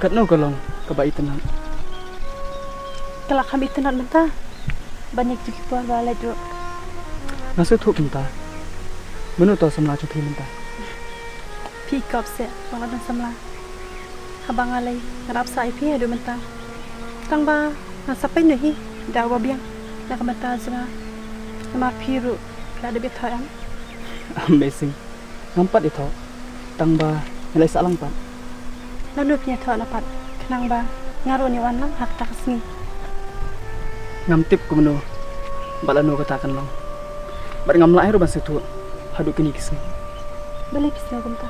kat no kalong kaba itenan. Kelak kami tenat mentah. Banyak juga puan balai dulu. Nasi thuk mentah. Menu to samla chu thi mentah. Pi kop se bang dan samla. Habang alai ngarap sai pi adu mentah. Tang ba na sapai no hi dawa biang. Na ka mentah sama. Nama piru la de betoyan. Amazing. Nampat itu. Tang ba nilai salang pat. Lalu punya thok napat. Kenang ba ngaru ni wan lang hak tak sini. Ngam tip ko menu. Balano katakan long. Bar ngam lai ro ban situ. Hadu kini kisni. Balik kisni kumta.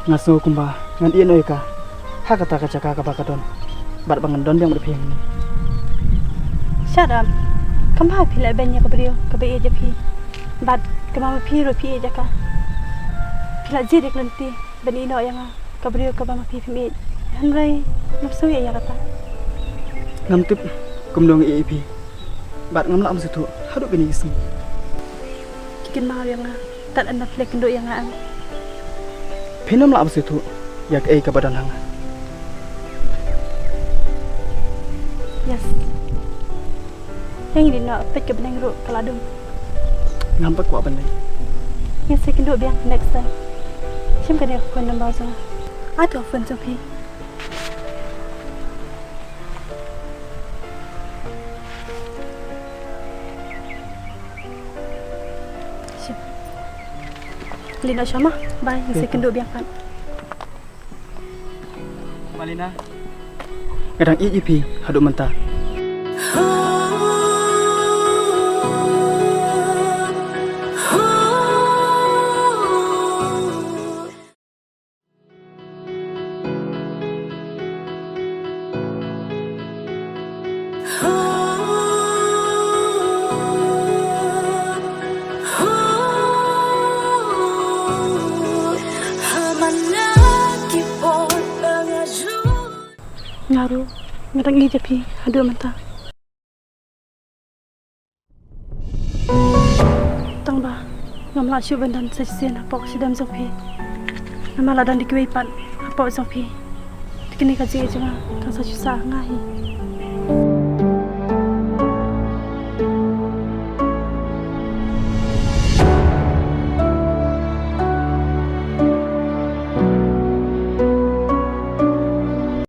Ngaso kumba ngan iya noi ka. Ha kata ka caka ka bakadon. Bar bangan don yang berpiang ni. Shut up. Kamba pila benya ka brio ka be je pi. Bad kama pi ro pi je ka. Pila jirik nanti bani no yang ka brio ka ba ma pi mi. Hanrai nafsu ya kata. Ngam tip kumdong EAP. Bar ngam lam situ. Hadu kini kisni. Kikin mau yang tak anda flek ndo yang ang. Pinam lam situ. Yak ka badan hang. Yes. Yang ini nak pet ke benang ro kaladum. Ngampak ko bandai. Yang second do biang next time. Sim kan aku nak bawa so. Ada phone so pi. Sim. Lina Shama, bye. Yang second do biang kan. Malina. Kadang EAP hadu mentah. Ngaru, ngadang ije pi, aduh mentah. Tang ba, ngamla syu bandan sesien apa sidam zopi. Namala dan dikwe pan apa zopi. Kini kaji aja kan sa syu sa ngahi.